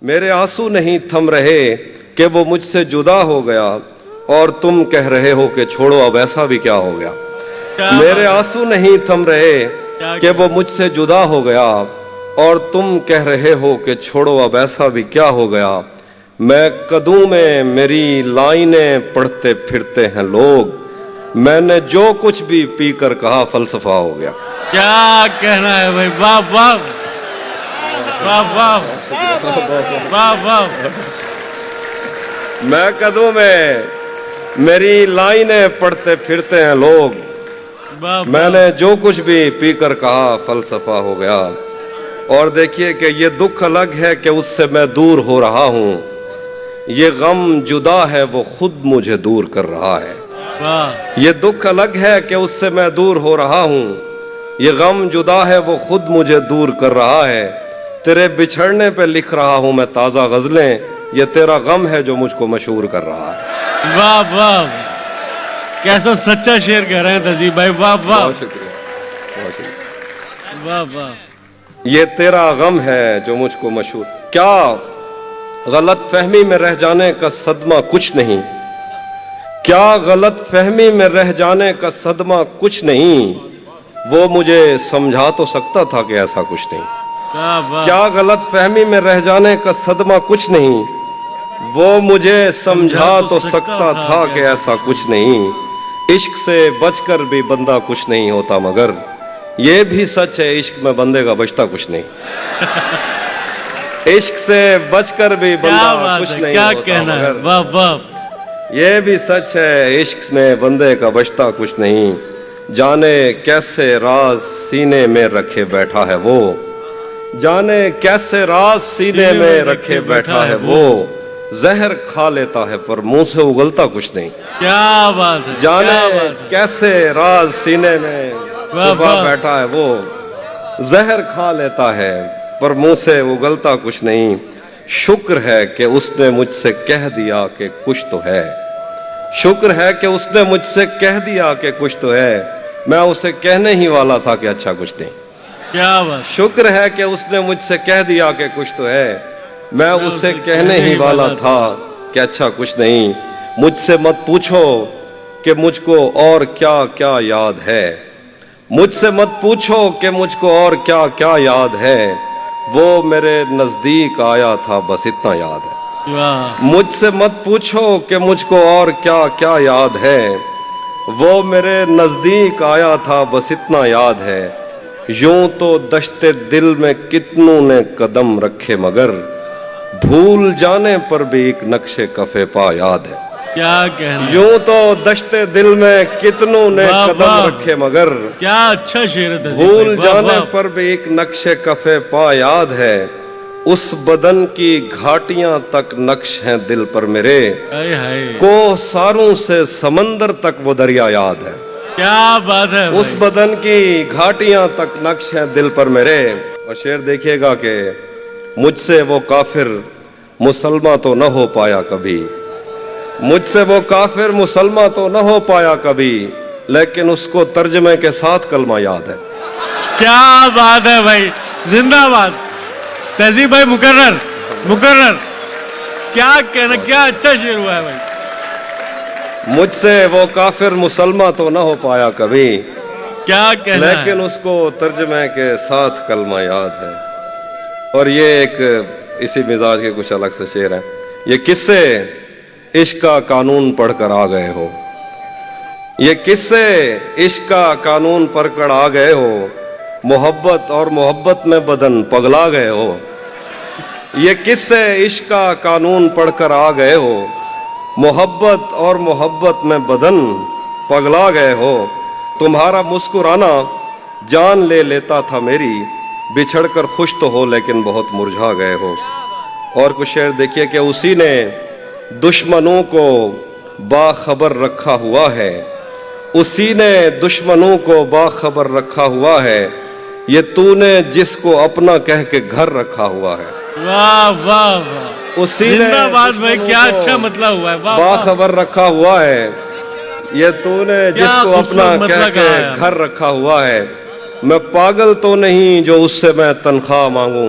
میرے آنسو نہیں تھم رہے کہ وہ مجھ سے جدا ہو گیا اور تم کہہ رہے ہو کہ چھوڑو اب ایسا بھی کیا ہو گیا. میرے آنسو نہیں تھم رہے کہ وہ مجھ سے جدا ہو گیا اور تم کہہ رہے ہو کہ چھوڑو اب ایسا بھی کیا ہو گیا. میں قدوں میں میری لائنیں پڑھتے پھرتے ہیں لوگ, میں نے جو کچھ بھی پی کر کہا فلسفہ ہو گیا. کیا کہنا ہے بھائی, واہ واہ واہ واہ واہ واہ. میں قدوں میں میری لائنیں پڑھتے پھرتے ہیں لوگ, میں نے جو کچھ بھی پی کر کہا فلسفہ ہو گیا. اور دیکھیے کہ یہ دکھ الگ ہے کہ اس سے میں دور ہو رہا ہوں, یہ غم جدا ہے وہ خود مجھے دور کر رہا ہے. یہ دکھ الگ ہے کہ اس سے میں دور ہو رہا ہوں, یہ غم جدا ہے وہ خود مجھے دور کر رہا ہے. تیرے بچھڑنے پہ لکھ رہا ہوں میں تازہ غزلیں, یہ تیرا غم ہے جو مجھ کو مشہور کر رہا ہے. واہ واہ, کیسا سچا شعر کہہ رہے ہیں تہذیب بھائی, واہ واہ. بہت شکریہ, بہت شکریہ. واہ واہ. یہ تیرا غم ہے جو مجھ کو مشہور. کیا غلط فہمی میں رہ جانے کا صدمہ کچھ نہیں, کیا غلط فہمی میں رہ جانے کا صدمہ کچھ نہیں, وہ مجھے سمجھا تو سکتا تھا کہ ایسا کچھ نہیں. کیا غلط فہمی میں رہ جانے کا صدمہ کچھ نہیں, وہ مجھے سمجھا تو سکتا تھا کہ ایسا کچھ نہیں. عشق سے بچ کر بھی بندہ کچھ نہیں ہوتا, مگر یہ بھی سچ ہے عشق میں بندے کا بچتا کچھ نہیں. عشق سے بچ کر بھی بندہ کچھ نہیں ہوتا, مگر یہ بھی سچ ہے عشق میں بندے کا بچتا کچھ نہیں. جانے کیسے راز سینے میں رکھے بیٹھا ہے وہ, جانے کیسے راز سینے میں رکھے بیٹھا ہے وہ, زہر کھا لیتا ہے پر منہ سے اگلتا کچھ نہیں. کیا بات ہے. جانے کیسے راز سینے میں چھپا بیٹھا ہے وہ, زہر کھا لیتا ہے پر منہ سے اگلتا کچھ نہیں. شکر ہے کہ اس نے مجھ سے کہہ دیا کہ کچھ تو ہے, شکر ہے کہ اس نے مجھ سے کہہ دیا کہ کچھ تو ہے, میں اسے کہنے ہی والا تھا کہ اچھا کچھ نہیں. کیا بات. شکر ہے کہ اس نے مجھ سے کہہ دیا کہ کچھ تو ہے, میں اسے کہنے ہی والا تھا کہ اچھا کچھ نہیں. مجھ سے مت پوچھو کہ مجھ کو اور کیا کیا یاد ہے, مجھ سے مت پوچھو کہ مجھ کو اور کیا کیا یاد ہے, وہ میرے نزدیک آیا تھا بس اتنا یاد ہے. مجھ سے مت پوچھو کہ مجھ کو اور کیا کیا یاد ہے, وہ میرے نزدیک آیا تھا بس اتنا یاد ہے. یوں تو دشتے دل میں کتنوں نے قدم رکھے, مگر بھول جانے پر بھی ایک نقش کفے پا یاد ہے. کیا کہنا. یوں تو دشتے دل میں کتنوں نے قدم رکھے, مگر کیا اچھا شعر ہے, بھول جانے پر بھی ایک نقش کفے پا یاد ہے. اس بدن کی گھاٹیاں تک نقش ہیں دل پر میرے, کوہ ساروں سے سمندر تک وہ دریا یاد ہے. کیا بات ہے. اس بدن کی گھاٹیاں تک نقش ہیں دل پر میرے. اور شعر دیکھیے گا کہ مجھ سے وہ کافر مسلمہ تو نہ ہو پایا کبھی, مجھ سے وہ کافر مسلمہ تو نہ ہو پایا کبھی, لیکن اس کو ترجمے کے ساتھ کلمہ یاد ہے. کیا بات ہے بھائی, زندہ باد تہذیب بھائی. مقرر مقرر, کیا کہنا, کیا اچھا شعر ہوا ہے بھائی. مجھ سے وہ کافر مسلمہ تو نہ ہو پایا کبھی, کیا کہنا, لیکن اس کو ترجمے کے ساتھ کلمہ یاد ہے. اور یہ ایک اسی مزاج کے کچھ الگ سے شعر ہیں. یہ کس سے عشق کا قانون پڑھ کر آ گئے ہو, یہ کس سے عشق کا قانون پڑھ کر آ گئے ہو, محبت اور محبت میں بدن پگلا گئے ہو. یہ کس سے عشق کا قانون پڑھ کر آ گئے ہو, محبت اور محبت میں بدن پگلا گئے ہو. تمہارا مسکرانا جان لے لیتا تھا میری, بچھڑ کر خوش تو ہو لیکن بہت مرجھا گئے ہو. اور کچھ شعر دیکھیے کہ اسی نے دشمنوں کو باخبر رکھا ہوا ہے, اسی نے دشمنوں کو باخبر رکھا ہوا ہے, یہ تو نے جس کو اپنا کہہ کے گھر رکھا ہوا ہے. واہ واہ واہ, اسی نے زندہ باد بھائی, کیا اچھا مطلب ہوا ہے. باخبر رکھا ہوا ہے, یہ تو نے جس کو اپنا کہہ کے گھر رکھا ہوا ہے. میں پاگل تو نہیں جو اس سے میں تنخواہ مانگوں,